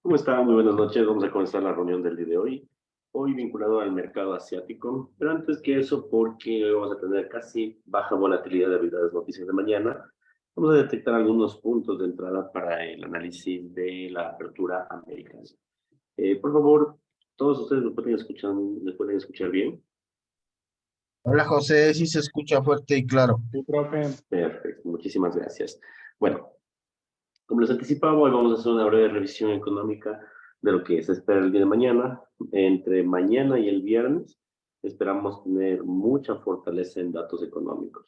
¿Cómo está? Muy buenas noches. Vamos a comenzar la reunión del día de hoy. Hoy vinculado al mercado asiático, pero antes que eso, porque hoy vamos a tener casi baja volatilidad debido a las noticias de mañana, vamos a detectar algunos puntos de entrada para el análisis de la apertura americana. Por favor, todos ustedes me pueden escuchar bien. Hola José, sí se escucha fuerte y claro. Sí, profe. Perfecto, muchísimas gracias. Bueno, como les anticipaba, hoy vamos a hacer una breve revisión económica de lo que se espera el día de mañana. Entre mañana y el viernes esperamos tener mucha fortaleza en datos económicos.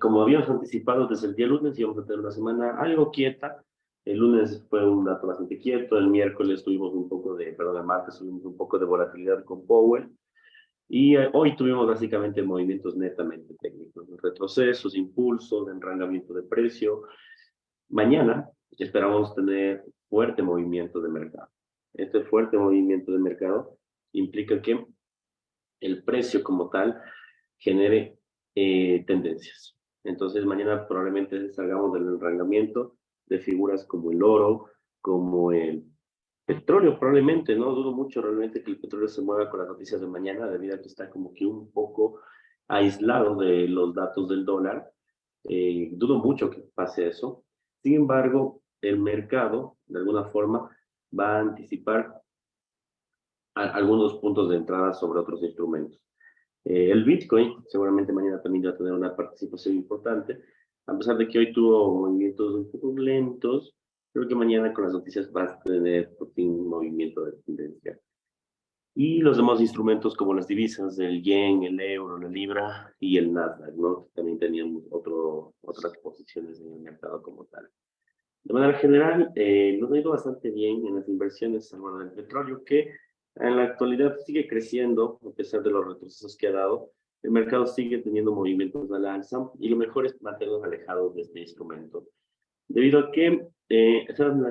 Como habíamos anticipado desde el día lunes, íbamos a tener una semana algo quieta. El lunes fue un dato bastante quieto, el miércoles tuvimos un poco de, perdón, el martes tuvimos un poco de volatilidad con Powell, y hoy tuvimos básicamente movimientos netamente técnicos, retrocesos, impulsos, enrangamiento de precio. Mañana esperamos tener fuerte movimiento de mercado. Este fuerte movimiento de mercado implica que el precio como tal genere tendencias. Entonces mañana probablemente salgamos del enrangamiento de figuras como el oro, como el petróleo, probablemente, ¿no? Dudo mucho realmente que el petróleo se mueva con las noticias de mañana, debido a que está como que un poco aislado de los datos del dólar. Dudo mucho que pase eso. Sin embargo, el mercado, de alguna forma, va a anticipar algunos puntos de entrada sobre otros instrumentos. El Bitcoin seguramente mañana también va a tener una participación importante, a pesar de que hoy tuvo movimientos un poco lentos. Creo que mañana con las noticias va a tener por fin un movimiento de tendencia. Y los demás instrumentos como las divisas, el yen, el euro, la libra y el Nasdaq, ¿no? Que también teníamos otras posiciones en el mercado como tal. De manera general, nos ha ido bastante bien en las inversiones, salvo del petróleo, que en la actualidad sigue creciendo, a pesar de los retrocesos que ha dado. El mercado sigue teniendo movimientos a la alza y lo mejor es mantenernos alejados de este instrumento, debido a que están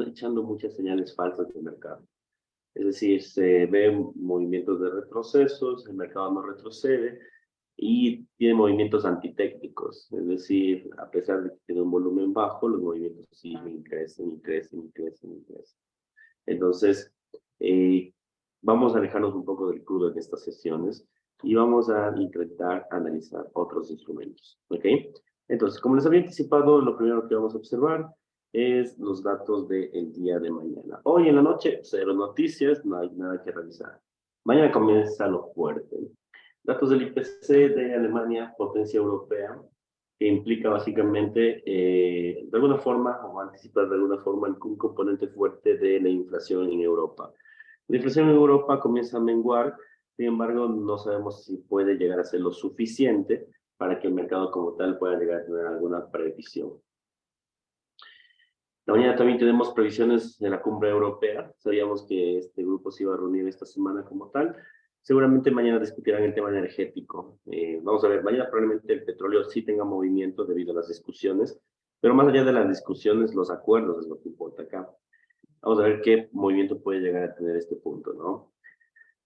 echando muchas señales falsas del mercado. Es decir, se ven movimientos de retrocesos, el mercado no retrocede y tiene movimientos antitécnicos. Es decir, a pesar de que tiene un volumen bajo, los movimientos siguen, crecen y crecen y crecen y crecen. Entonces, eh, vamos a alejarnos un poco del crudo en estas sesiones y vamos a intentar analizar otros instrumentos. ¿Ok? Entonces, como les había anticipado, lo primero que vamos a observar es los datos del día de mañana. Hoy en la noche, cero noticias, no hay nada que revisar. Mañana comienza lo fuerte. Datos del IPC de Alemania, potencia europea, que implica básicamente, de alguna forma, o anticipar de alguna forma, un componente fuerte de la inflación en Europa. La inflación en Europa comienza a menguar, sin embargo, no sabemos si puede llegar a ser lo suficiente para que el mercado como tal pueda llegar a tener alguna previsión. La mañana también tenemos previsiones de la cumbre europea. Sabíamos que este grupo se iba a reunir esta semana como tal. Seguramente mañana discutirán el tema energético. Vamos a ver, mañana probablemente el petróleo sí tenga movimiento debido a las discusiones, pero más allá de las discusiones, los acuerdos es lo que importa acá. Vamos a ver qué movimiento puede llegar a tener este punto, ¿no?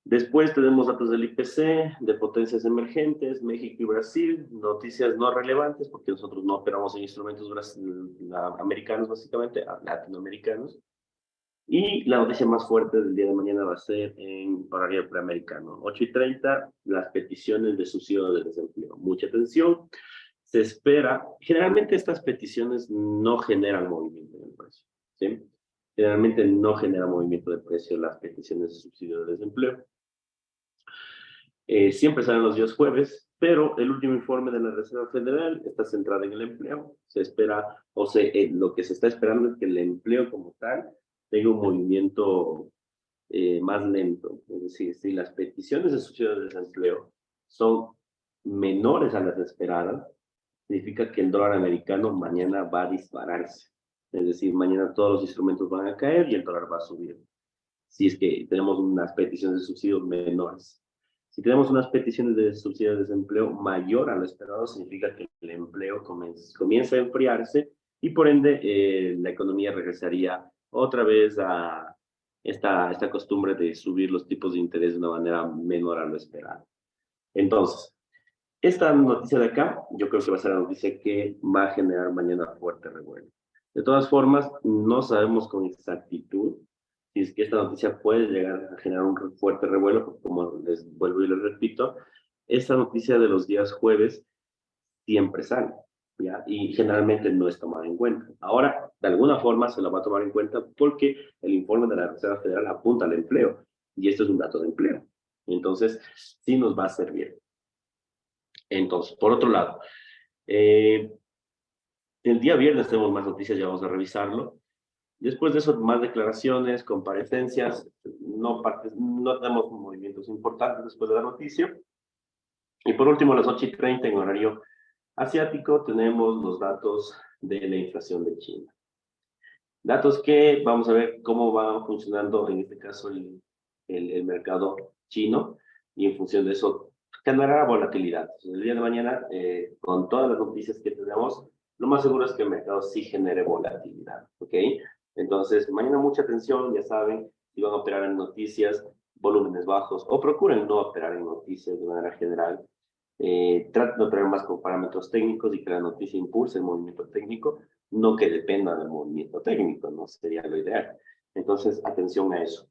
Después tenemos datos del IPC, de potencias emergentes, México y Brasil, noticias no relevantes porque nosotros no operamos en instrumentos americanos, básicamente, latinoamericanos. Y la noticia más fuerte del día de mañana va a ser en horario preamericano, 8:30, las peticiones de subsidio de desempleo. Mucha atención, se espera, generalmente estas peticiones no generan movimiento en el precio, ¿sí? Generalmente no genera movimiento de precio las peticiones de subsidio de desempleo. Siempre salen los días jueves, pero el último informe de la Reserva Federal está centrado en el empleo. Se espera, lo que se está esperando es que el empleo como tal tenga un movimiento más lento. Es decir, si las peticiones de subsidio de desempleo son menores a las esperadas, significa que el dólar americano mañana va a dispararse. Es decir, mañana todos los instrumentos van a caer y el dólar va a subir. Si es que tenemos unas peticiones de subsidios menores. Si tenemos unas peticiones de subsidio de desempleo mayor a lo esperado, significa que el empleo comienza a enfriarse y por ende la economía regresaría otra vez a esta costumbre de subir los tipos de interés de una manera menor a lo esperado. Entonces, esta noticia de acá, yo creo que va a ser la noticia que va a generar mañana fuerte revuelo. De todas formas, no sabemos con exactitud si es que esta noticia puede llegar a generar un fuerte revuelo, porque como les vuelvo y les repito, esta noticia de los días jueves siempre sale, ¿ya? Y generalmente no es tomada en cuenta. Ahora, de alguna forma se la va a tomar en cuenta porque el informe de la Reserva Federal apunta al empleo, y esto es un dato de empleo. Entonces, sí nos va a servir. Entonces, por otro lado, eh, el día viernes tenemos más noticias, ya vamos a revisarlo. Después de eso, más declaraciones, comparecencias, no tenemos movimientos importantes después de la noticia. Y por último, a las 8:30 en horario asiático, tenemos los datos de la inflación de China. Datos que vamos a ver cómo va funcionando, en este caso, el mercado chino, y en función de eso generará volatilidad. Entonces, el día de mañana, con todas las noticias que tenemos, lo más seguro es que el mercado sí genere volatilidad, ¿ok? Entonces, mañana mucha atención, ya saben, si van a operar en noticias, volúmenes bajos, o procuren no operar en noticias de manera general. Traten de operar más con parámetros técnicos y que la noticia impulse el movimiento técnico, no que dependa del movimiento técnico, no sería lo ideal. Entonces, atención a eso.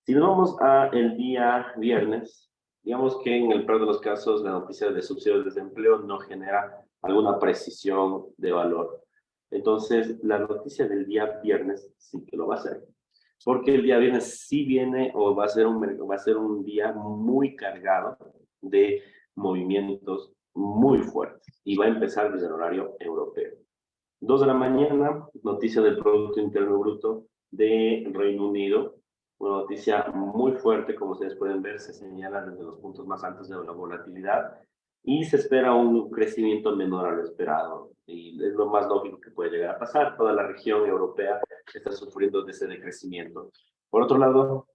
Si nos vamos a el día viernes, digamos que en el peor de los casos la noticia de subsidio de desempleo no genera alguna precisión de valor. Entonces, la noticia del día viernes sí que lo va a hacer. Porque el día viernes sí viene o va a ser un día muy cargado de movimientos muy fuertes y va a empezar desde el horario europeo. 2 de la mañana, noticia del Producto Interno Bruto de Reino Unido, una noticia muy fuerte, como ustedes pueden ver, se señala desde los puntos más altos de la volatilidad y se espera un crecimiento menor a lo esperado. Y es lo más lógico que puede llegar a pasar. Toda la región europea está sufriendo de ese decrecimiento. Por otro lado,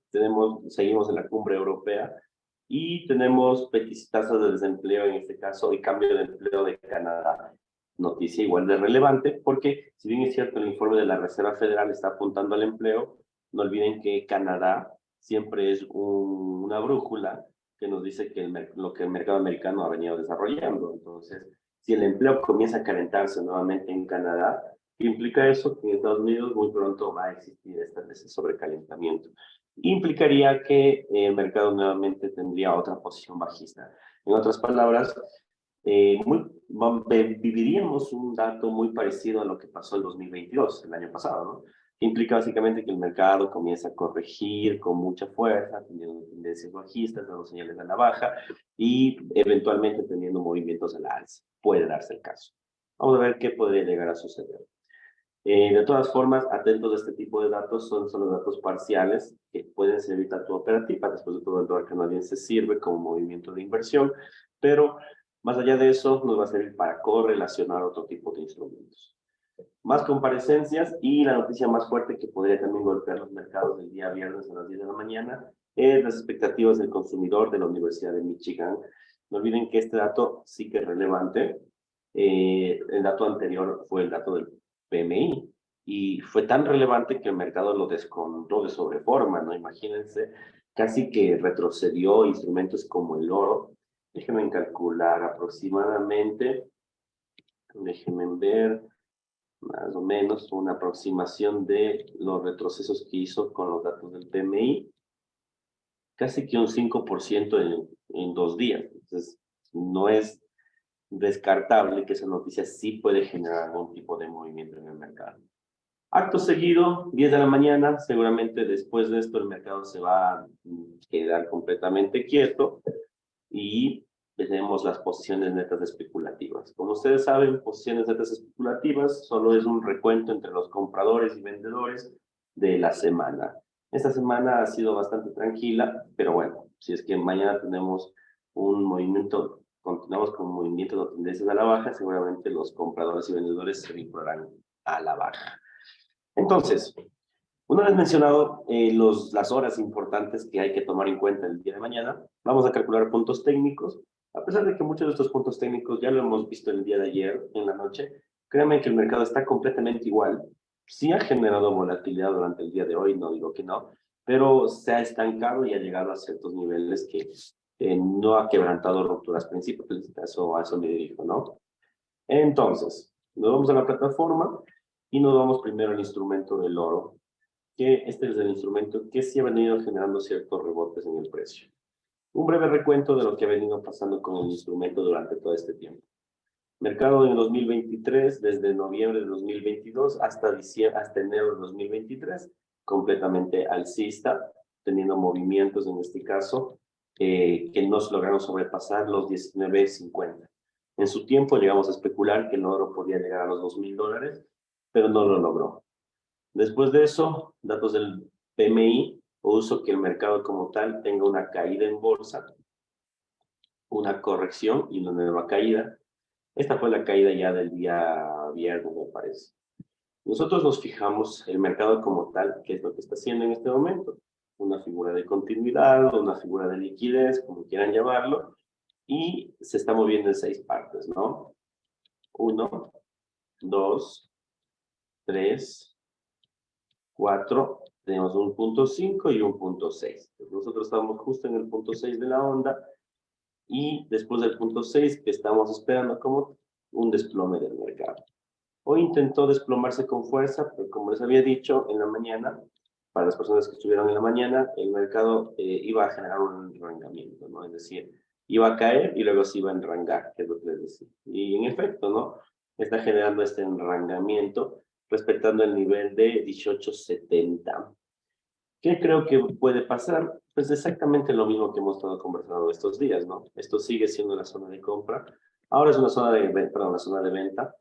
seguimos en la cumbre europea y tenemos tasas de desempleo, en este caso, y cambio de empleo de Canadá. Noticia igual de relevante, porque si bien es cierto el informe de la Reserva Federal está apuntando al empleo, no olviden que Canadá siempre es una brújula que nos dice que lo que el mercado americano ha venido desarrollando. Entonces, si el empleo comienza a calentarse nuevamente en Canadá, ¿qué implica eso? Que en Estados Unidos muy pronto va a existir ese sobrecalentamiento. Implicaría que el mercado nuevamente tendría otra posición bajista. En otras palabras, viviríamos un dato muy parecido a lo que pasó en 2022, el año pasado, ¿no? Que implica básicamente que el mercado comienza a corregir con mucha fuerza, teniendo tendencias bajistas, dando señales a la baja y eventualmente teniendo movimientos a la alza. Puede darse el caso. Vamos a ver qué podría llegar a suceder. De todas formas, atentos a este tipo de datos, son solo datos parciales que pueden servir tanto operativa, después de todo el dólar canadiense sirve como movimiento de inversión, pero más allá de eso nos va a servir para correlacionar otro tipo de instrumentos. Más comparecencias y la noticia más fuerte que podría también golpear los mercados del día viernes a las 10 de la mañana es las expectativas del consumidor de la Universidad de Michigan. No olviden que este dato sí que es relevante. El dato anterior fue el dato del PMI y fue tan relevante que el mercado lo descontó de sobreforma, ¿no? Imagínense, casi que retrocedió instrumentos como el oro. Déjenme calcular aproximadamente, déjenme ver, más o menos una aproximación de los retrocesos que hizo con los datos del PMI, casi que un 5% en 2 días. Entonces, no es descartable que esa noticia sí puede generar algún tipo de movimiento en el mercado. Acto seguido, 10 de la mañana, seguramente después de esto el mercado se va a quedar completamente quieto y tenemos las posiciones netas especulativas. Como ustedes saben, posiciones netas especulativas solo es un recuento entre los compradores y vendedores de la semana. Esta semana ha sido bastante tranquila, pero bueno, si es que mañana tenemos un movimiento, continuamos con movimientos de tendencias a la baja, seguramente los compradores y vendedores se vincularán a la baja. Entonces, una vez mencionado las horas importantes que hay que tomar en cuenta el día de mañana, vamos a calcular puntos técnicos. A pesar de que muchos de estos puntos técnicos ya lo hemos visto el día de ayer, en la noche, créanme que el mercado está completamente igual. Sí ha generado volatilidad durante el día de hoy, no digo que no, pero se ha estancado y ha llegado a ciertos niveles que no ha quebrantado rupturas principales. A eso me dirijo, ¿no? Entonces, nos vamos a la plataforma. Y nos vamos primero al instrumento del oro, que este es el instrumento que sí ha venido generando ciertos rebotes en el precio. Un breve recuento de lo que ha venido pasando con el instrumento durante todo este tiempo. Mercado en el 2023, desde noviembre de 2022 hasta enero de 2023, completamente alcista, teniendo movimientos en este caso que no lograron sobrepasar los 19.50. En su tiempo llegamos a especular que el oro podía llegar a los $2.000, pero no lo logró. Después de eso, datos del PMI, uso que el mercado como tal tenga una caída en bolsa, una corrección y una nueva caída. Esta fue la caída ya del día viernes, me parece. Nosotros nos fijamos el mercado como tal, qué es lo que está haciendo en este momento. Una figura de continuidad, una figura de liquidez, como quieran llamarlo, y se está moviendo en 6 partes, ¿no? 1, 2, 3, 4, tenemos un punto 5 y un punto 6. Nosotros estamos justo en el punto 6 de la onda, y después del punto 6 que estamos esperando como un desplome del mercado. Hoy intentó desplomarse con fuerza, pero como les había dicho en la mañana, para las personas que estuvieron en la mañana, el mercado iba a generar un enrangamiento, ¿no? Es decir, iba a caer y luego se iba a enrangar, que es lo que les decía. Y en efecto, ¿no? Está generando este enrangamiento respetando el nivel de 18.70. ¿Qué creo que puede pasar? Pues exactamente lo mismo que hemos estado conversando estos días, ¿no? Esto sigue siendo la zona de compra. Ahora es una zona de, perdón, la zona de venta.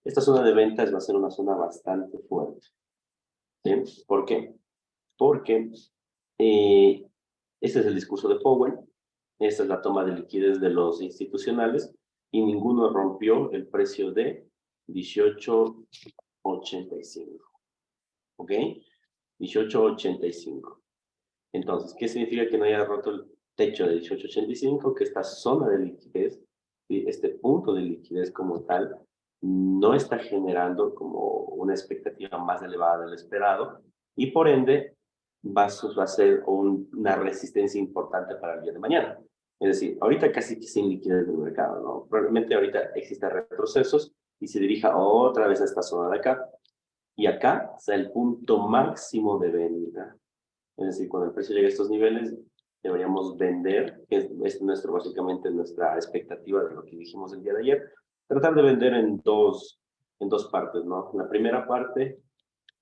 Esta zona de ventas va a ser una zona bastante fuerte. ¿Sí? ¿Por qué? Porque este es el discurso de Powell, esta es la toma de liquidez de los institucionales y ninguno rompió el precio de 18.85. ¿Ok? 18.85. Entonces, ¿qué significa que no haya roto el techo de 18.85? Que esta zona de liquidez, este punto de liquidez como tal, no está generando como una expectativa más elevada del esperado y por ende va a ser una resistencia importante para el día de mañana. Es decir, ahorita casi que sin liquidez del mercado, ¿no? Probablemente ahorita existen retrocesos y se dirija otra vez a esta zona de acá. Y acá está el punto máximo de venta. Es decir, cuando el precio llegue a estos niveles, deberíamos vender, que es básicamente nuestra expectativa de lo que dijimos el día de ayer, tratar de vender en dos partes, ¿no? La primera parte,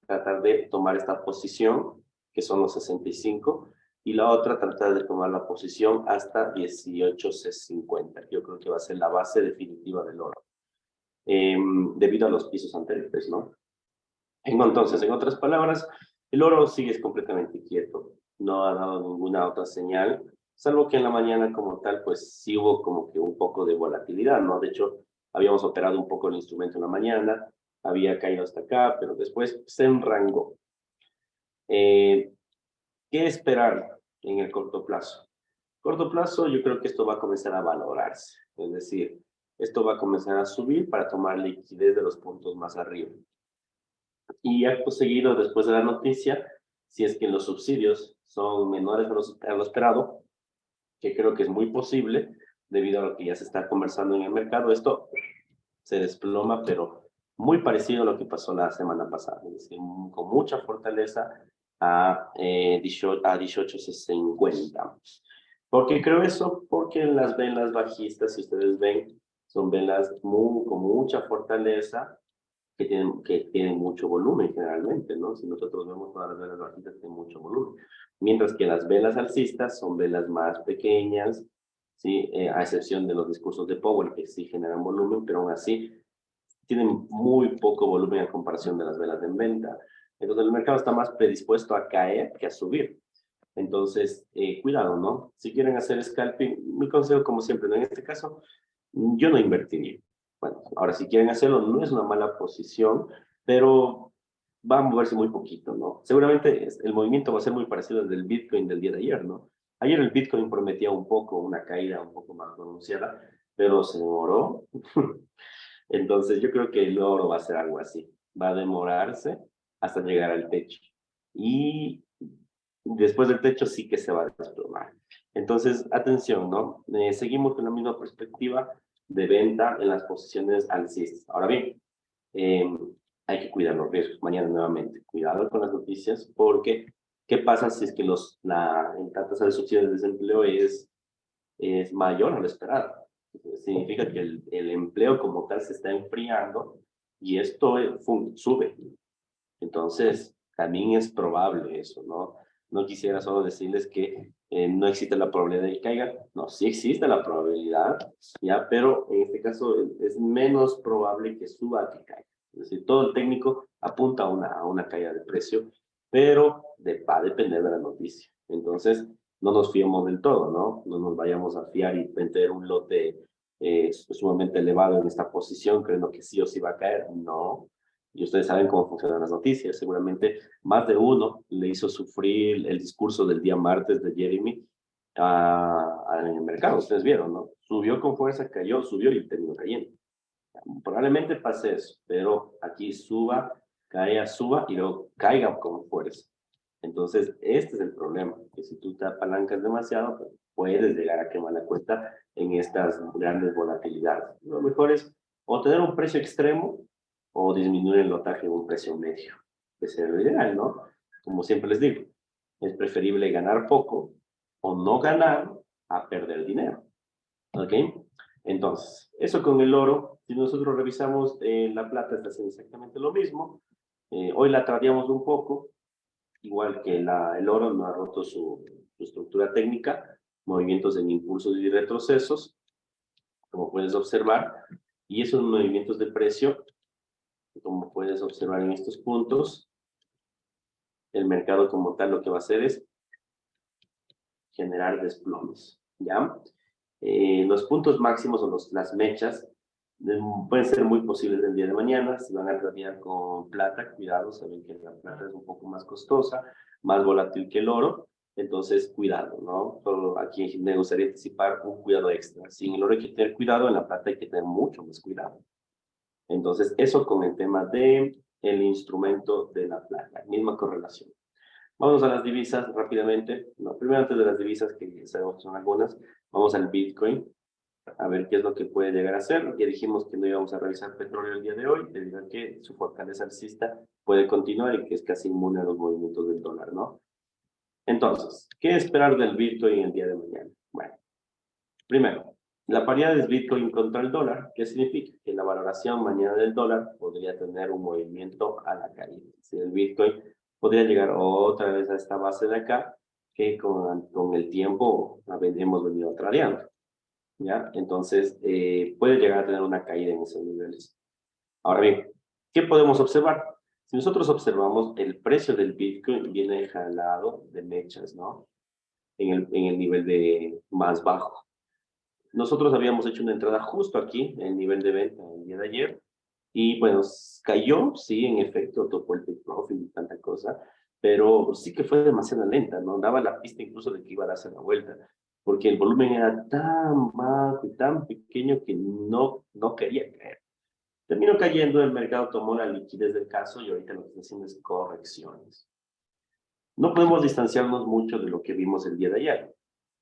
tratar de tomar esta posición, que son los 65, y la otra, tratar de tomar la posición hasta 18.50. Yo creo que va a ser la base definitiva del oro, debido a los pisos anteriores, ¿no? Entonces, en otras palabras, el oro sigue completamente quieto, no ha dado ninguna otra señal, salvo que en la mañana como tal, pues sí hubo como que un poco de volatilidad, ¿no? De hecho, habíamos operado un poco el instrumento en la mañana, había caído hasta acá, pero después se enrangó. ¿Qué esperar en el corto plazo? Corto plazo, yo creo que esto va a comenzar a valorarse, es decir, esto va a comenzar a subir para tomar liquidez de los puntos más arriba. Y acto seguido, después de la noticia, si es que los subsidios son menores a lo esperado, que creo que es muy posible, debido a lo que ya se está conversando en el mercado, esto se desploma, pero muy parecido a lo que pasó la semana pasada, es decir, con mucha fortaleza a 18.50. ¿Por qué creo eso? Porque las velas bajistas, si ustedes ven, son velas con mucha fortaleza, que tienen mucho volumen generalmente, ¿no? Si nosotros vemos todas las velas bajitas tienen mucho volumen. Mientras que las velas alcistas son velas más pequeñas, ¿sí? A excepción de los discursos de Powell, que sí generan volumen, pero aún así tienen muy poco volumen a comparación de las velas de venta. Entonces el mercado está más predispuesto a caer que a subir. Entonces, cuidado, ¿no? Si quieren hacer scalping, mi consejo, como siempre, ¿no? En este caso, yo no invertiría. Bueno, ahora si quieren hacerlo, no es una mala posición, pero va a moverse muy poquito, ¿no? Seguramente el movimiento va a ser muy parecido al del Bitcoin del día de ayer, ¿no? Ayer el Bitcoin prometía un poco, una caída un poco más pronunciada, pero se demoró. Entonces yo creo que el oro va a ser algo así. Va a demorarse hasta llegar al techo. Y después del techo sí que se va a desplomar. Entonces, atención, ¿no? Seguimos con la misma perspectiva de venta en las posiciones alcistas. Ahora bien, hay que cuidar los riesgos. Mañana nuevamente, cuidado con las noticias, porque ¿qué pasa si es que la tasa de subsidio de desempleo es mayor a lo esperado? Significa que el empleo como tal se está enfriando y esto sube. Entonces, también es probable eso, ¿no? No quisiera solo decirles que no existe la probabilidad de que caiga. No, sí existe la probabilidad, ¿ya? Pero en este caso es menos probable que suba que caiga. Es decir, todo el técnico apunta a una caída de precio, pero va a depender de la noticia. Entonces, no nos fiemos del todo, ¿no? No nos vayamos a fiar y meter un lote sumamente elevado en esta posición, creyendo que sí o sí va a caer. No, y ustedes saben cómo funcionan las noticias. Seguramente más de uno le hizo sufrir el discurso del día martes de Jeremy en el mercado. Ustedes vieron, ¿no? Subió con fuerza, cayó, subió y terminó cayendo. Probablemente pase eso, pero aquí suba, caiga, suba y luego caiga con fuerza. Entonces, este es el problema, que si tú te apalancas demasiado, pues, puedes llegar a quemar la cuenta en estas grandes volatilidades. Lo mejor es o tener un precio extremo o disminuir el lotaje en un precio medio, que sería lo ideal, ¿no? Como siempre les digo, es preferible ganar poco o no ganar a perder dinero, ¿ok? Entonces, eso con el oro, si nosotros revisamos, la plata está haciendo exactamente lo mismo. Hoy la tradeamos un poco, igual que el oro no ha roto su estructura técnica, movimientos en impulsos y retrocesos, como puedes observar, y esos movimientos de precio, como puedes observar en estos puntos, el mercado como tal lo que va a hacer es generar desplomes, ¿ya? Los puntos máximos o las mechas pueden ser muy posibles el día de mañana. Si van a tradear con plata, cuidado, saben que la plata es un poco más costosa, más volátil que el oro, entonces cuidado, ¿no? Solo aquí me gustaría anticipar un cuidado extra. Si en el oro hay que tener cuidado, en la plata hay que tener mucho más cuidado. Entonces, eso con el tema de el instrumento de la plata, misma correlación. Vamos a las divisas rápidamente. No, primero antes de las divisas, que sabemos que son algunas, vamos al Bitcoin, a ver qué es lo que puede llegar a ser. Ya dijimos que no íbamos a revisar petróleo el día de hoy, debido a que su fortaleza alcista puede continuar y que es casi inmune a los movimientos del dólar, ¿no? Entonces, ¿qué esperar del Bitcoin el día de mañana? Bueno, primero, la paridad de Bitcoin contra el dólar, ¿qué significa? Que la valoración mañana del dólar podría tener un movimiento a la caída. Si el Bitcoin podría llegar otra vez a esta base de acá, que con el tiempo hemos venido tradeando, ¿ya? Entonces, puede llegar a tener una caída en esos niveles. Ahora bien, ¿qué podemos observar? Si nosotros observamos, el precio del Bitcoin viene jalado de mechas, ¿no? En el nivel de más bajo. Nosotros habíamos hecho una entrada justo aquí, en el nivel de venta el día de ayer, y bueno, cayó, sí, en efecto, tocó el take profit y tanta cosa, pero sí que fue demasiado lenta, ¿no? Daba la pista incluso de que iba a darse la vuelta, porque el volumen era tan bajo y tan pequeño que no quería caer. Terminó cayendo, el mercado tomó la liquidez del caso y ahorita lo que está haciendo es correcciones. No podemos distanciarnos mucho de lo que vimos el día de ayer.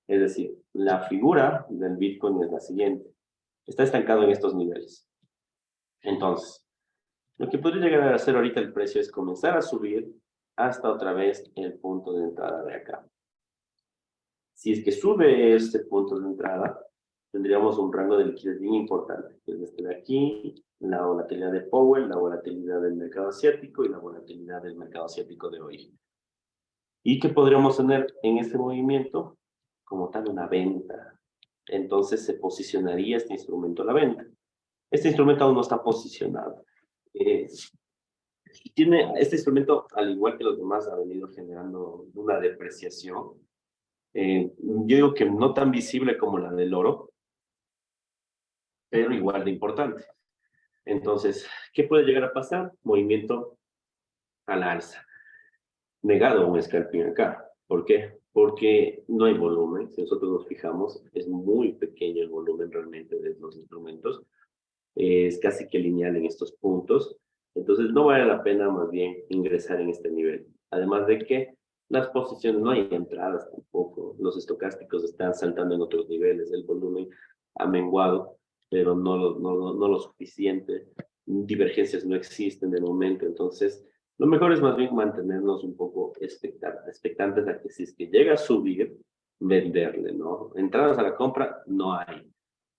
Es decir, la figura del Bitcoin es la siguiente. Está estancado en estos niveles. Entonces, lo que podría llegar a hacer ahorita el precio es comenzar a subir hasta otra vez el punto de entrada de acá. Si es que sube este punto de entrada, tendríamos un rango de liquidez bien importante, que es este de aquí, la volatilidad de Powell, la volatilidad del mercado asiático y la volatilidad del mercado asiático de hoy. ¿Y qué podríamos tener en este movimiento? Como tal, una venta. Entonces se posicionaría este instrumento a la venta. Este instrumento aún no está posicionado. Este instrumento, al igual que los demás, ha venido generando una depreciación. Yo digo que no tan visible como la del oro, pero igual de importante. Entonces, ¿qué puede llegar a pasar? Movimiento a la alza. Negado un scalping acá. ¿Por qué? Porque no hay volumen. Si nosotros nos fijamos, es muy pequeño el volumen realmente de los instrumentos. Es casi que lineal en estos puntos. Entonces, no vale la pena más bien ingresar en este nivel. Además de que las posiciones, no hay entradas tampoco. Los estocásticos están saltando en otros niveles. El volumen ha menguado, pero no lo suficiente divergencias no existen de momento, entonces lo mejor es más bien mantenernos un poco expectantes a que si es que llega a subir, venderle, ¿no? Entradas a la compra no hay,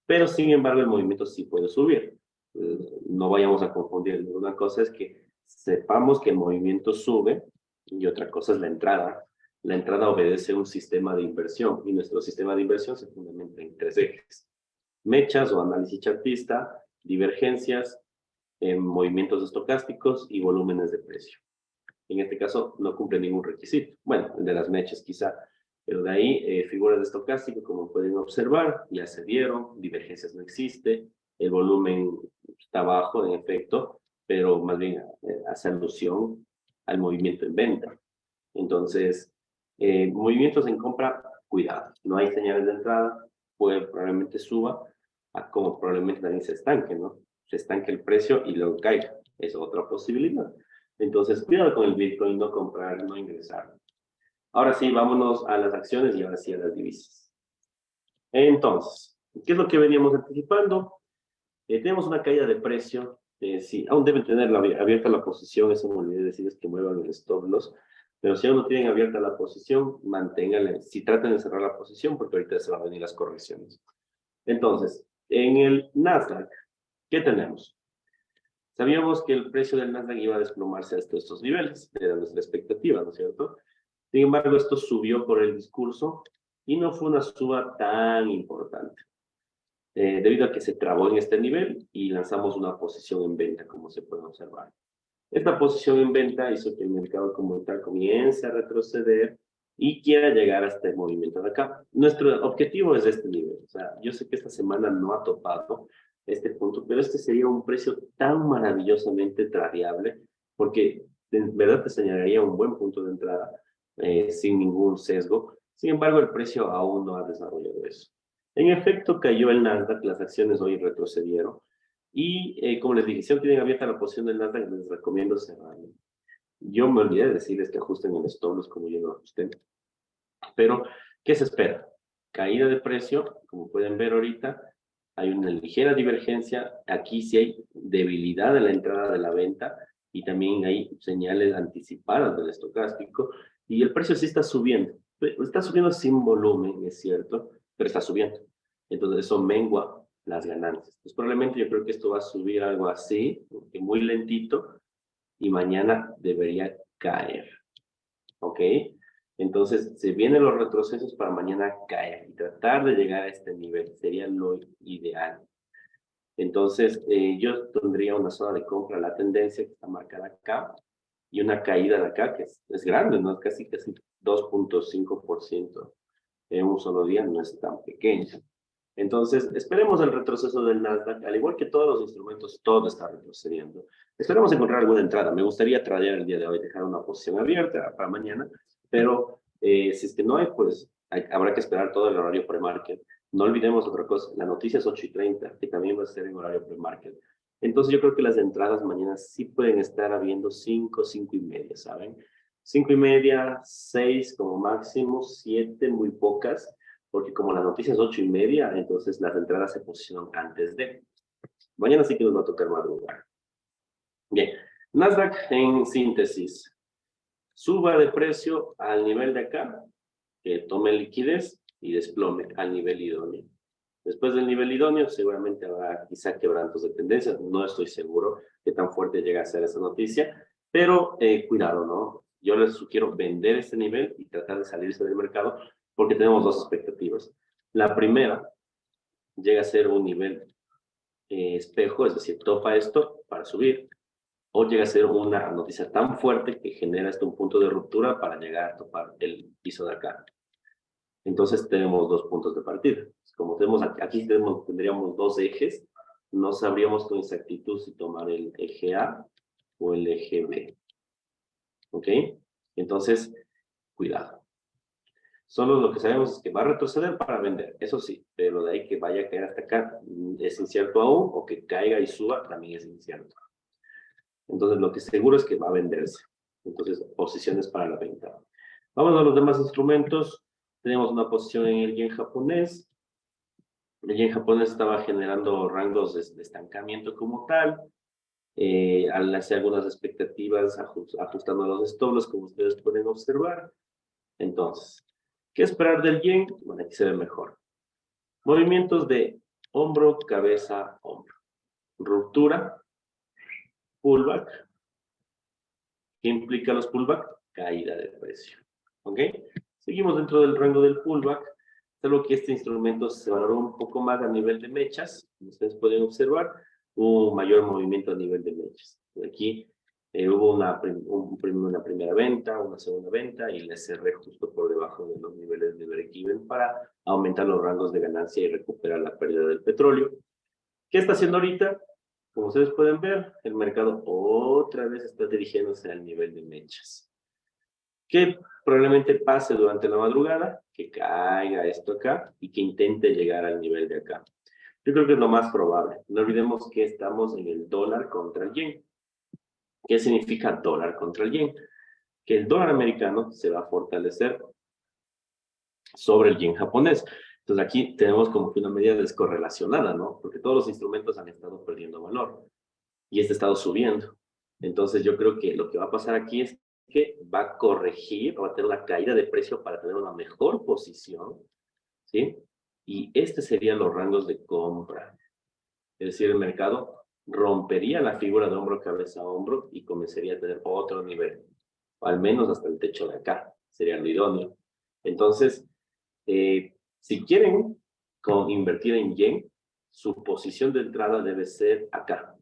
pero sin embargo el movimiento sí puede subir. No vayamos a confundir. Una cosa es que sepamos que el movimiento sube y otra cosa es la entrada. La entrada obedece a un sistema de inversión y nuestro sistema de inversión se fundamenta en tres ejes: mechas o análisis chartista, divergencias, movimientos estocásticos y volúmenes de precio. En este caso no cumple ningún requisito. Bueno, el de las mechas quizá, pero de ahí figuras de estocástico, como pueden observar, ya se dieron, divergencias no existe, el volumen está bajo en efecto, pero más bien hace alusión al movimiento en venta. Entonces, movimientos en compra, cuidado, no hay señales de entrada, probablemente suba, como probablemente también se estanque, ¿no? Se estanque el precio y luego caiga, es otra posibilidad. Entonces, cuidado con el Bitcoin, no comprar, no ingresar. Ahora sí, vámonos a las acciones y ahora sí a las divisas. Entonces, ¿qué es lo que veníamos anticipando? Tenemos una caída de precio. Sí, aún deben tener abierta la posición, eso me olvidé decirles que muevan el stop loss. Pero si aún no tienen abierta la posición, manténganla. Si traten de cerrar la posición, porque ahorita se van a venir las correcciones. Entonces, en el Nasdaq, ¿qué tenemos? Sabíamos que el precio del Nasdaq iba a desplomarse hasta estos niveles, era nuestra expectativa, ¿no es cierto? Sin embargo, esto subió por el discurso y no fue una suba tan importante, debido a que se trabó en este nivel y lanzamos una posición en venta, como se puede observar. Esta posición en venta hizo que el mercado como tal comience a retroceder y quiera llegar a este movimiento de acá. Nuestro objetivo es este nivel. O sea, yo sé que esta semana no ha topado este punto, pero este sería un precio tan maravillosamente tradeable, porque en verdad te señalaría un buen punto de entrada, sin ningún sesgo. Sin embargo, el precio aún no ha desarrollado eso. En efecto, cayó el Nasdaq, las acciones hoy retrocedieron. Y como les dije, si aún tienen abierta la posición del Nasdaq, les recomiendo cerrarlo. Yo me olvidé de decirles que ajusten el stop loss como yo lo ajusté. Pero, ¿qué se espera? Caída de precio, como pueden ver ahorita, hay una ligera divergencia. Aquí sí hay debilidad en la entrada de la venta y también hay señales anticipadas del estocástico. Y el precio sí está subiendo. Está subiendo sin volumen, es cierto, pero está subiendo. Entonces eso mengua las ganancias. Pues probablemente yo creo que esto va a subir algo así, muy lentito, y mañana debería caer. ¿Ok? Entonces, se vienen los retrocesos para mañana caer y tratar de llegar a este nivel. Sería lo ideal. Entonces, yo tendría una zona de compra, la tendencia que está marcada acá, y una caída de acá, que es grande, ¿no? Casi 2.5% en un solo día, no es tan pequeño. Entonces, esperemos el retroceso del Nasdaq, al igual que todos los instrumentos, todo está retrocediendo. Esperemos encontrar alguna entrada. Me gustaría tradear el día de hoy, dejar una posición abierta para mañana, pero si es que no hay, pues habrá que esperar todo el horario pre-market. No olvidemos otra cosa, la noticia es 8:30, que también va a ser en horario pre-market. Entonces yo creo que las entradas mañana sí pueden estar habiendo 5, 5:30, ¿saben? 5:30, 6 como máximo, 7 muy pocas, porque como la noticia es 8:30, entonces las entradas se posicionan antes de. Mañana sí que nos va a tocar madrugar. Bien, Nasdaq en síntesis. Suba de precio al nivel de acá, que tome liquidez y desplome al nivel idóneo. Después del nivel idóneo, seguramente habrá quizá quebrantos de tendencia. No estoy seguro qué tan fuerte llega a ser esa noticia, pero cuidado, ¿no? Yo les sugiero vender este nivel y tratar de salirse del mercado porque tenemos dos expectativas. La primera llega a ser un nivel espejo, es decir, topa esto para subir, o llega a ser una noticia tan fuerte que genera esto un punto de ruptura para llegar a topar el piso de acá. Entonces tenemos dos puntos de partida. Como tenemos aquí tendríamos dos ejes, no sabríamos con exactitud si tomar el eje A o el eje B. ¿Ok? Entonces, cuidado. Solo lo que sabemos es que va a retroceder para vender, eso sí, pero de ahí que vaya a caer hasta acá es incierto aún, o que caiga y suba también es incierto. Entonces, lo que seguro es que va a venderse. Entonces, posiciones para la venta. Vamos a los demás instrumentos. Tenemos una posición en el yen japonés. El yen japonés estaba generando rangos de estancamiento como tal. al hacer algunas expectativas, ajustando los stop-loss, como ustedes pueden observar. Entonces, ¿qué esperar del yen? Bueno, aquí se ve mejor. Movimientos de hombro, cabeza, hombro. Ruptura, pullback. ¿Qué implica los pullback? Caída de precio. ¿Ok? Seguimos dentro del rango del pullback, solo que este instrumento se valoró un poco más a nivel de mechas. Como ustedes pueden observar, hubo un mayor movimiento a nivel de mechas. Aquí hubo una primera venta, una segunda venta, y le cerré justo por debajo de los niveles de break-even para aumentar los rangos de ganancia y recuperar la pérdida del petróleo. ¿Qué está haciendo ahorita? Como ustedes pueden ver, el mercado otra vez está dirigiéndose al nivel de mechas. ¿Qué probablemente pase durante la madrugada? Que caiga esto acá y que intente llegar al nivel de acá. Yo creo que es lo más probable. No olvidemos que estamos en el dólar contra el yen. ¿Qué significa dólar contra el yen? Que el dólar americano se va a fortalecer sobre el yen japonés. Entonces aquí tenemos como que una medida descorrelacionada, ¿no? Porque todos los instrumentos han estado perdiendo valor y este ha estado subiendo. Entonces yo creo que lo que va a pasar aquí es que va a corregir, va a tener una caída de precio para tener una mejor posición, ¿sí? Y este serían los rangos de compra. Es decir, el mercado rompería la figura de hombro, cabeza, hombro y comenzaría a tener otro nivel, al menos hasta el techo de acá, sería lo idóneo. Entonces, si quieren invertir en yen, su posición de entrada debe ser acá,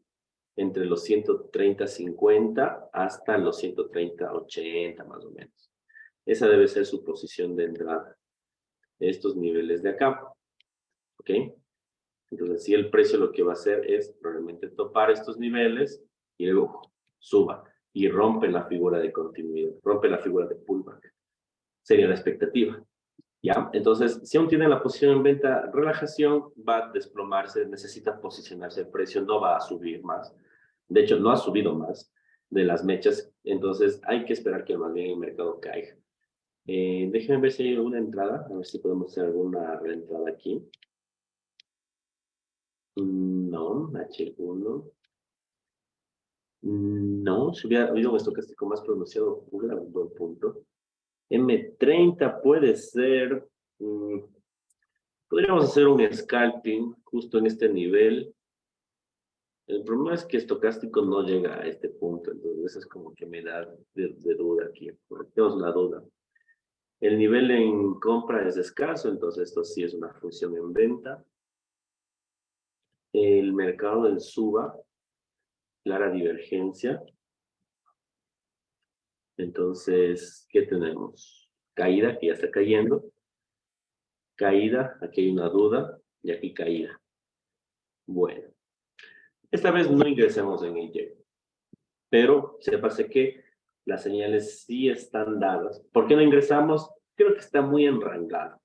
entre los 130.50 hasta los 130.80 más o menos. Esa debe ser su posición de entrada, estos niveles de acá, ¿ok? Entonces, si el precio lo que va a hacer es probablemente topar estos niveles y luego suba y rompe la figura de continuidad, rompe la figura de pullback. Sería la expectativa. ¿Ya? Entonces, si aún tiene la posición en venta, relajación, va a desplomarse, necesita posicionarse el precio, no va a subir más. De hecho, no ha subido más de las mechas, entonces hay que esperar que más bien el mercado caiga. Déjenme ver si hay alguna entrada, a ver si podemos hacer alguna reentrada aquí. No, H1. No, si hubiera habido un estocástico más pronunciado, hubiera un buen punto. M30 puede ser. Podríamos hacer un scalping justo en este nivel. El problema es que estocástico no llega a este punto, entonces eso es como que me da de duda aquí. Tenemos la duda. El nivel en compra es escaso, entonces esto sí es una función en venta. El mercado del suba, clara divergencia. Entonces, ¿qué tenemos? Caída, que ya está cayendo. Caída, aquí hay una duda, y aquí caída. Bueno, esta vez no ingresemos en el yen, pero sépase que las señales sí están dadas. ¿Por qué no ingresamos? Creo que está muy enrangado.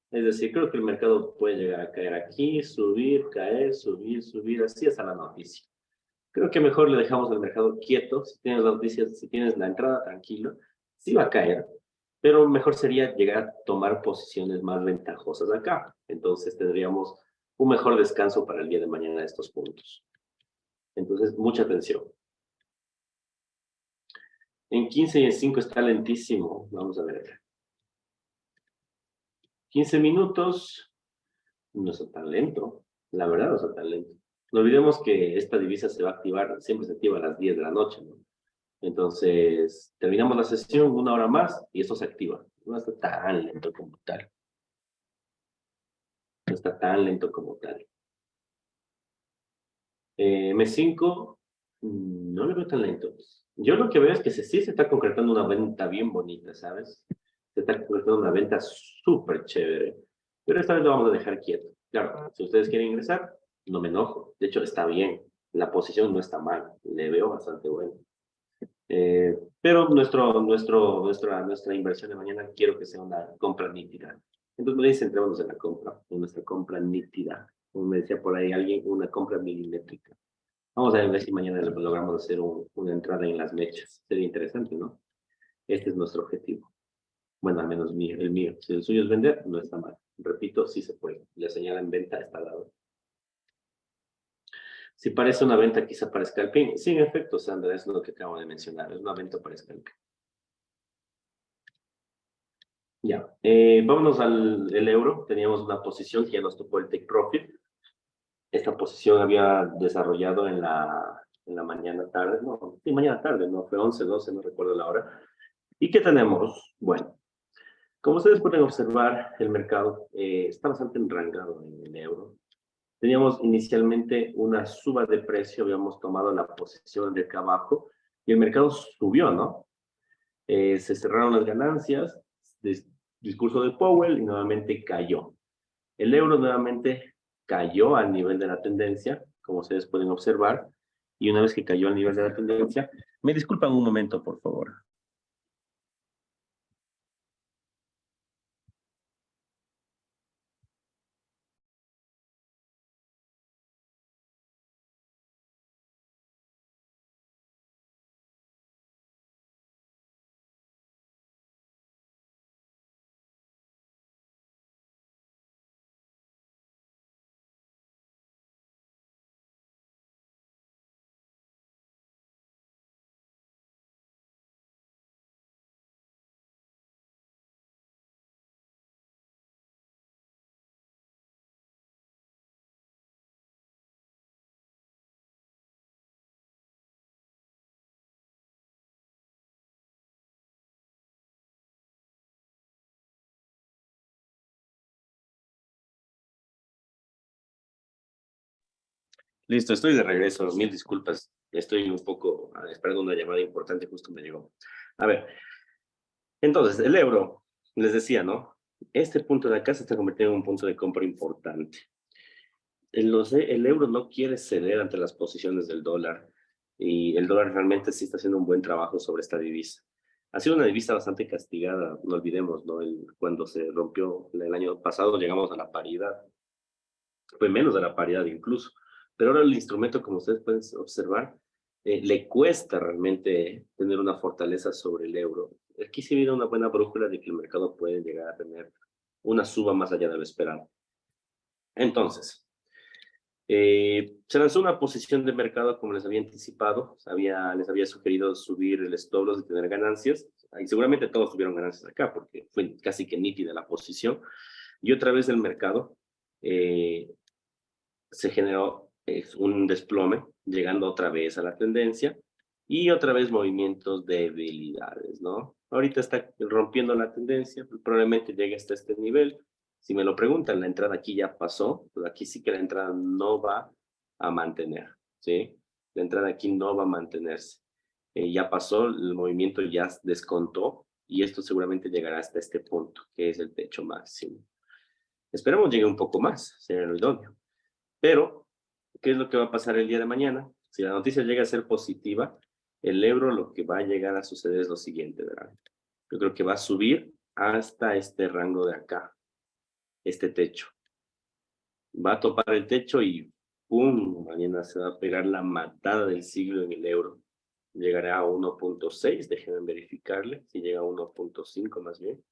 Es decir, creo que el mercado puede llegar a caer aquí, subir, caer, subir, subir, así hasta la noticia. Creo que mejor le dejamos al mercado quieto. Si tienes la noticia, si tienes la entrada, tranquilo. Sí va a caer, pero mejor sería llegar a tomar posiciones más ventajosas acá. Entonces tendríamos un mejor descanso para el día de mañana de estos puntos. Entonces, mucha atención. En 15 y en 5 está lentísimo. Vamos a ver. 15 minutos no está tan lento. La verdad no está tan lento. No olvidemos que esta divisa se va a activar, siempre se activa a las 10 de la noche, ¿no? Entonces, terminamos la sesión 1 hora más y esto se activa. No está tan lento como tal. No está tan lento como tal. M5, no lo veo tan lento. Yo lo que veo es que sí se está concretando una venta bien bonita, ¿sabes? Se está concretando una venta súper chévere. Pero esta vez lo vamos a dejar quieto. Claro, si ustedes quieren ingresar, no me enojo. De hecho, está bien. La posición no está mal. Le veo bastante bueno. Pero nuestra inversión de mañana quiero que sea una compra nítida. Entonces me dicen, entrémonos en la compra, en nuestra compra nítida. Como me decía por ahí alguien, una compra milimétrica. Vamos a ver si mañana logramos hacer una entrada en las mechas. Sería interesante, ¿no? Este es nuestro objetivo. Bueno, al menos el mío. Si el suyo es vender, no está mal. Repito, sí se puede. La señal en venta está dada. Si parece una venta, quizá para scalping. Sí, en efecto, Sandra, es lo que acabo de mencionar. Es una venta para scalping. Ya. Vámonos al el euro. Teníamos una posición que ya nos tocó el take profit. Esta posición había desarrollado en la mañana tarde. No, sí, mañana tarde, no fue 11, 12, no recuerdo la hora. ¿Y qué tenemos? Bueno, como ustedes pueden observar, el mercado está bastante enrangado en el euro. Teníamos inicialmente una suba de precio, habíamos tomado la posición de acá abajo y el mercado subió, ¿no? Se cerraron las ganancias, discurso de Powell y nuevamente cayó. El euro nuevamente cayó al nivel de la tendencia, como ustedes pueden observar, y una vez que cayó al nivel de la tendencia, me disculpan un momento, por favor. Listo, estoy de regreso. Mil disculpas. Estoy un poco esperando una llamada importante, justo me llegó. A ver, entonces, el euro, les decía, ¿no? Este punto de acá se está convirtiendo en un punto de compra importante. El euro no quiere ceder ante las posiciones del dólar y el dólar realmente sí está haciendo un buen trabajo sobre esta divisa. Ha sido una divisa bastante castigada, no olvidemos, ¿no? Cuando se rompió el año pasado llegamos a la paridad, fue menos de la paridad incluso, pero ahora el instrumento, como ustedes pueden observar, le cuesta realmente tener una fortaleza sobre el euro. Aquí sí viene una buena brújula de que el mercado puede llegar a tener una suba más allá de lo esperado. Entonces, se lanzó una posición de mercado como les había anticipado, les había sugerido subir el stop loss y tener ganancias, y seguramente todos tuvieron ganancias acá porque fue casi que nítida la posición, y otra vez el mercado eh, se generó un desplome, llegando otra vez a la tendencia, y otra vez movimientos de debilidades, ¿no? Ahorita está rompiendo la tendencia, probablemente llegue hasta este nivel. Si me lo preguntan, la entrada aquí ya pasó, pero aquí sí que la entrada no va a mantener, ¿sí? La entrada aquí no va a mantenerse. Ya pasó, el movimiento ya descontó, y esto seguramente llegará hasta este punto, que es el techo máximo. Esperamos llegue un poco más, sería lo idóneo. Pero, ¿qué es lo que va a pasar el día de mañana? Si la noticia llega a ser positiva, el euro lo que va a llegar a suceder es lo siguiente, ¿verdad? Yo creo que va a subir hasta este rango de acá, este techo. Va a topar el techo y ¡pum! Mañana se va a pegar la matada del siglo en el euro. Llegará a 1.6, déjenme verificarle, si llega a 1.5 más bien,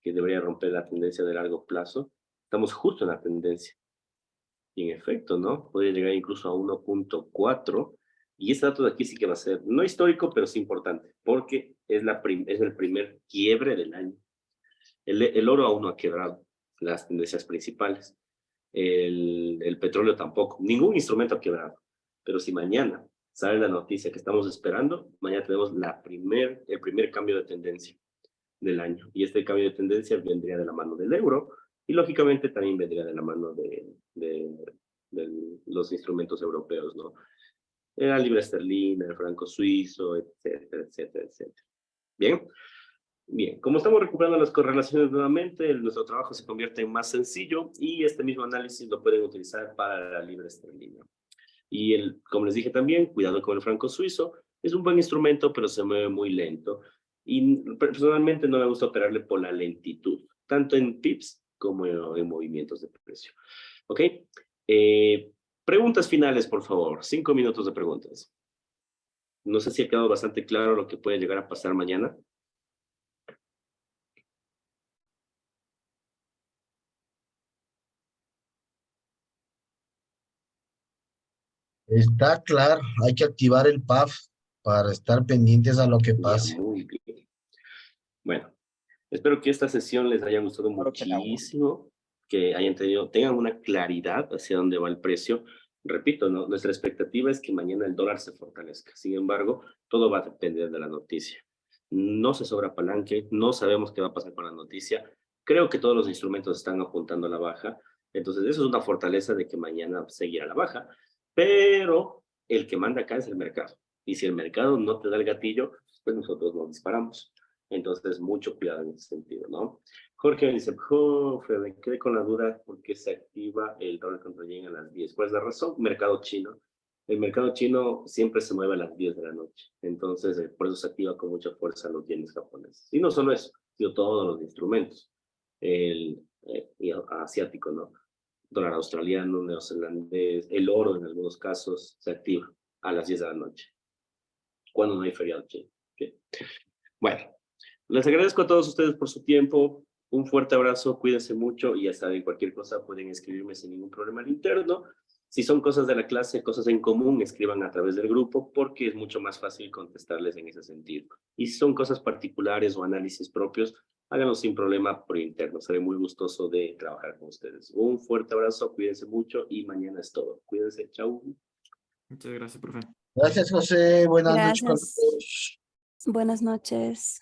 que debería romper la tendencia de largo plazo. Estamos justo en la tendencia. Y en efecto, ¿no? Podría llegar incluso a 1.4. Y este dato de aquí sí que va a ser, no histórico, pero sí importante, porque es el primer quiebre del año. El oro aún no ha quebrado las tendencias principales. El petróleo tampoco. Ningún instrumento ha quebrado. Pero si mañana sale la noticia que estamos esperando, mañana tenemos el primer cambio de tendencia del año. Y este cambio de tendencia vendría de la mano del euro y lógicamente también vendría de la mano de los instrumentos europeos, ¿no? La libra esterlina, el franco suizo, etcétera, etcétera, etcétera. Bien, bien. Como estamos recuperando las correlaciones nuevamente, nuestro trabajo se convierte en más sencillo y este mismo análisis lo pueden utilizar para la libra esterlina. Y como les dije también, cuidado con el franco suizo, es un buen instrumento, pero se mueve muy lento. Y personalmente no me gusta operarle por la lentitud, tanto en pips como en movimientos de precio. ¿Ok? Preguntas finales, por favor. 5 minutos de preguntas. No sé si ha quedado bastante claro lo que puede llegar a pasar mañana. Está claro, hay que activar el PAF para estar pendientes a lo que Ya, pase. muy bien. Bueno, espero que esta sesión les haya gustado Claro que no. muchísimo, que tengan una claridad hacia dónde va el precio. Repito, ¿no? Nuestra expectativa es que mañana el dólar se fortalezca. Sin embargo, todo va a depender de la noticia. No se sobreapalanque, no sabemos qué va a pasar con la noticia. Creo que todos los instrumentos están apuntando a la baja. Entonces, eso es una fortaleza de que mañana seguirá a la baja. Pero el que manda acá es el mercado. Y si el mercado no te da el gatillo, pues nosotros nos disparamos. Entonces, mucho cuidado en ese sentido, ¿no? Jorge me dice, "Jofe, me quedé con la duda por qué se activa el dólar contra yen a las 10. ¿Cuál es la razón? Mercado chino. El mercado chino siempre se mueve a las 10 de la noche. Entonces, por eso se activa con mucha fuerza los yenes japoneses. Y no solo eso, sino todos los instrumentos. Y asiático, ¿no? Dólar australiano, neozelandés, el oro en algunos casos se activa a las 10 de la noche, cuando no hay feriado chino. ¿Sí? Bueno, les agradezco a todos ustedes por su tiempo. Un fuerte abrazo, cuídense mucho y ya saben, cualquier cosa pueden escribirme sin ningún problema al interno. Si son cosas de la clase, cosas en común, escriban a través del grupo porque es mucho más fácil contestarles en ese sentido. Y si son cosas particulares o análisis propios, háganlo sin problema por interno. Seré muy gustoso de trabajar con ustedes. Un fuerte abrazo, cuídense mucho y mañana es todo. Cuídense, chau. Muchas gracias, profe. Gracias, José. Buenas noches con Gracias. todos. Buenas noches.